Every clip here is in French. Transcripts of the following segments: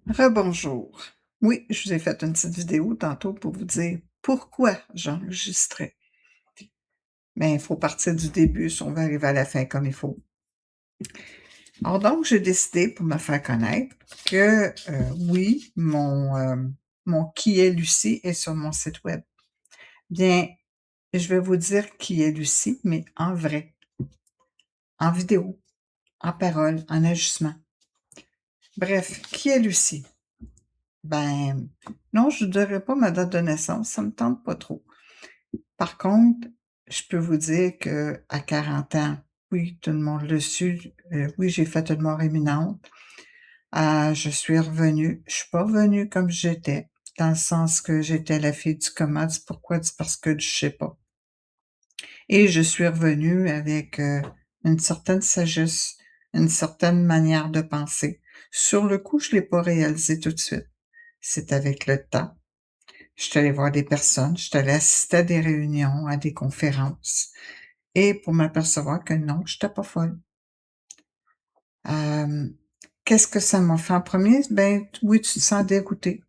Rebonjour. Oui, je vous ai fait une petite vidéo tantôt pour vous dire pourquoi j'enregistrais. Mais il faut partir du début si on veut arriver à la fin comme il faut. Alors donc, j'ai décidé pour me faire connaître que oui, mon Qui est Lucie est sur mon site web. Bien, je vais vous dire qui est Lucie, mais en vrai, en vidéo, en parole, en ajustement. Bref, qui est Lucie? Ben, non, je ne dirais pas ma date de naissance, ça me tente pas trop. Par contre, je peux vous dire qu'à 40 ans, oui, tout le monde le su, oui, j'ai fait une mort imminente. Je suis revenue. Je suis pas revenue comme j'étais, dans le sens que j'étais la fille du coma. Dis pourquoi? Dis parce que je sais pas. Et je suis revenue avec, une certaine sagesse, une certaine manière de penser. Sur le coup, je l'ai pas réalisé tout de suite. C'est avec le temps. Je suis allée voir des personnes, je suis allée assister à des réunions, à des conférences. Et pour m'apercevoir que non, j'étais pas folle. Hem, Qu'est-ce que ça m'a fait en premier? Ben, oui, tu te sens dégoûté.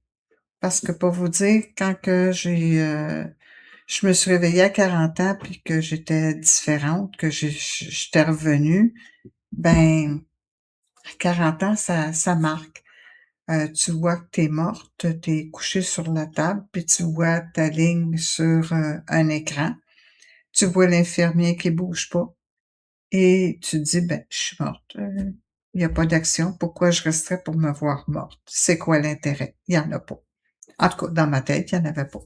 Parce que pour vous dire, quand que je me suis réveillée à 40 ans puis que j'étais différente, que j'étais revenue, ben, à 40 ans, ça marque. Tu vois que tu es morte, tu es couchée sur la table, puis tu vois ta ligne sur, un écran. Tu vois l'infirmier qui bouge pas. Et tu te dis: «Ben, je suis morte, il y a pas d'action, pourquoi je resterais pour me voir morte? C'est quoi l'intérêt?» Il y en a pas. En tout cas, dans ma tête, il y en avait pas.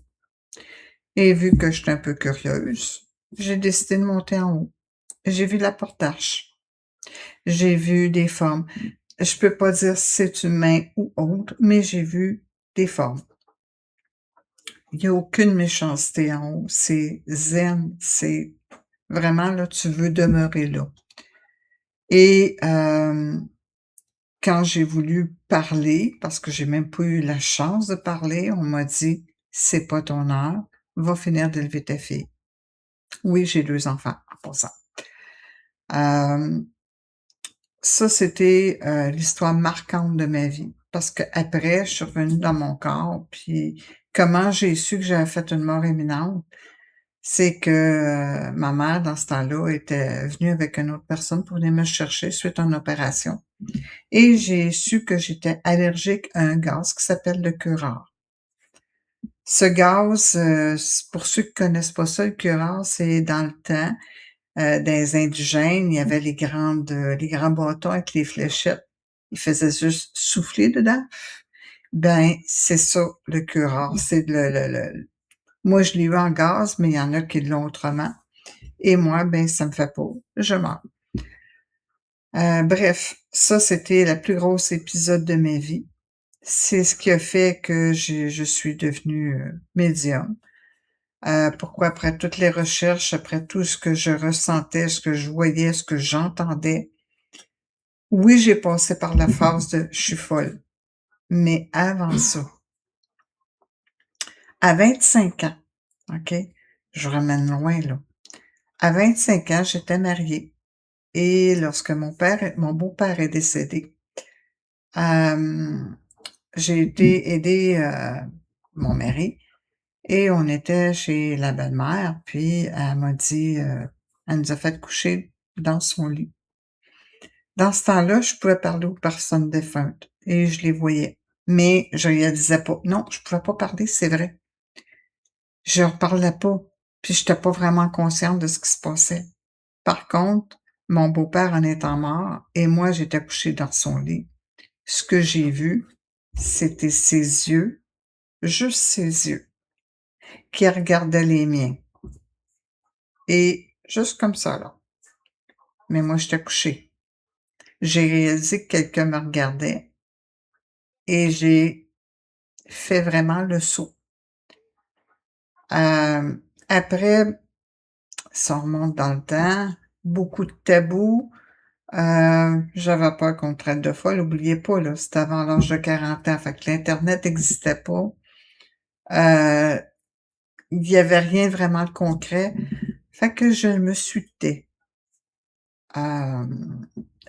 Et vu que j'étais un peu curieuse, j'ai décidé de monter en haut. J'ai vu la porte d'arche, j'ai vu des formes. Je peux pas dire si c'est humain ou autre, mais j'ai vu des formes. Il y a aucune méchanceté en haut, c'est zen, c'est vraiment là, tu veux demeurer là. Et quand j'ai voulu parler, parce que j'ai même pas eu la chance de parler, on m'a dit: «C'est pas ton heure, va finir d'élever ta fille». Oui, j'ai 2 enfants en passant. Hem, Ça, c'était, l'histoire marquante de ma vie parce qu'après, je suis revenue dans mon corps, puis comment j'ai su que j'avais fait une mort imminente, c'est que, ma mère, dans ce temps-là, était venue avec une autre personne pour venir me chercher suite à une opération. Et j'ai su que j'étais allergique à un gaz qui s'appelle le curare. Ce gaz, pour ceux qui connaissent pas ça, le curare, c'est dans le temps, dans les indigènes, il y avait les grands bâtons avec les fléchettes. Ils faisaient juste souffler dedans. Ben, c'est ça, le curare. C'est moi, je l'ai eu en gaz, mais il y en a qui l'ont autrement. Et moi, ben, ça me fait pas. Je meurs. Bref, ça, c'était le plus gros épisode de ma vie. C'est ce qui a fait que je suis devenue, médium. Pourquoi? Après toutes les recherches, après tout ce que je ressentais, ce que je voyais, ce que j'entendais. Oui, j'ai passé par la phase de «je suis folle», mais avant ça, à 25 ans, OK? Je ramène loin là. À 25 ans, j'étais mariée et lorsque mon beau-père est décédé, hem, j'ai été aider, mon mari. Et on était chez la belle-mère, puis elle m'a dit, elle nous a fait coucher dans son lit. Dans ce temps-là, je pouvais parler aux personnes défuntes et je les voyais, mais je réalisais pas. Non, je pouvais pas parler, c'est vrai. Je leur parlais pas, puis j'étais pas vraiment consciente de ce qui se passait. Par contre, mon beau-père en étant mort et moi, j'étais couchée dans son lit. Ce que j'ai vu, c'était ses yeux, juste ses yeux, qui regardaient les miens et juste comme ça, là. Mais moi, j'étais couchée. J'ai réalisé que quelqu'un me regardait et j'ai fait vraiment le saut. Après, si on remonte dans le temps, beaucoup de tabous, j'avais peur qu'on me traite de folle. Oubliez pas, là, c'était avant l'âge de 40 ans, fait que l'internet existait pas. Heu, il y avait rien vraiment de concret, fait que je me suis tais.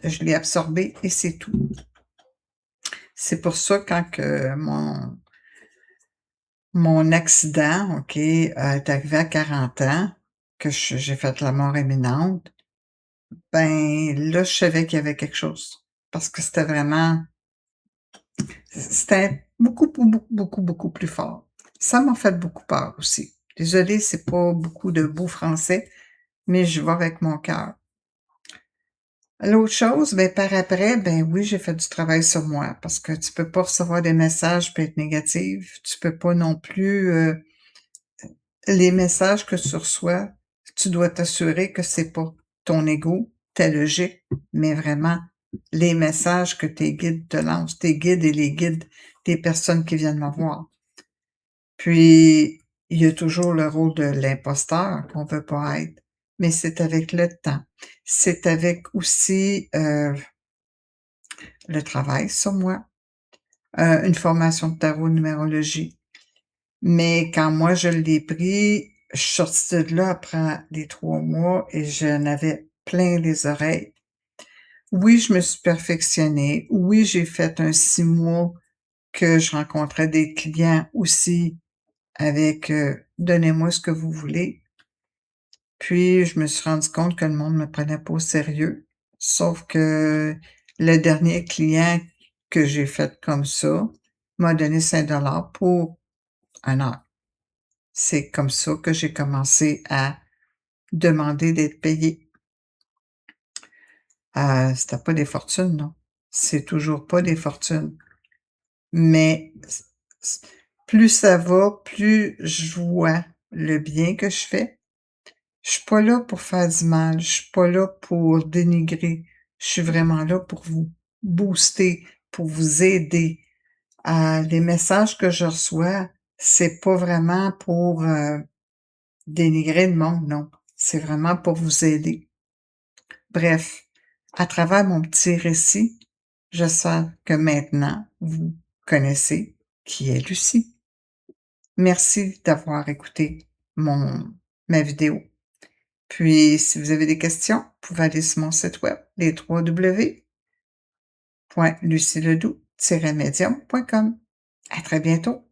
Je l'ai absorbé et c'est tout. C'est pour ça quand que mon accident, OK, est arrivé à 40 ans, que j'ai fait la mort imminente, ben, là, je savais qu'il y avait quelque chose. Parce que c'était beaucoup plus fort. Ça m'a fait beaucoup peur aussi. Désolée, c'est pas beaucoup de beau français, mais je vais avec mon cœur. L'autre chose, ben, par après, ben oui, j'ai fait du travail sur moi parce que tu peux pas recevoir des messages puis être négative. Tu peux pas non plus, les messages que tu reçois, tu dois t'assurer que c'est pas ton ego, ta logique, mais vraiment les messages que tes guides te lancent, tes guides et les guides des personnes qui viennent me voir. Puis, il y a toujours le rôle de l'imposteur qu'on veut pas être, mais c'est avec le temps. C'est avec aussi, le travail sur moi, une formation de tarot numérologie. Mais quand moi je l'ai pris, je suis sortie de là après les 3 mois et j'en avais plein les oreilles. Oui, je me suis perfectionnée. Oui, j'ai fait un 6 mois que je rencontrais des clients aussi avec, «Donnez-moi ce que vous voulez». Puis je me suis rendu compte que le monde me prenait pas au sérieux. Sauf que le dernier client que j'ai fait comme ça m'a donné 5 $ pour 1 heure. C'est comme ça que j'ai commencé à demander d'être payée. C'était pas des fortunes, non. C'est toujours pas des fortunes. Mais s plus ça va, plus je vois le bien que je fais. Je suis pas là pour faire du mal, je suis pas là pour dénigrer. Je suis vraiment là pour vous booster, pour vous aider. Les messages que je reçois, c'est pas vraiment pour, dénigrer le monde, non. C'est vraiment pour vous aider. Bref, à travers mon petit récit, je sens que maintenant, vous connaissez qui est Lucie. Merci d'avoir écouté ma vidéo. Puis, si vous avez des questions, vous pouvez aller sur mon site web, les www.lucieledoux-medium.com. À très bientôt.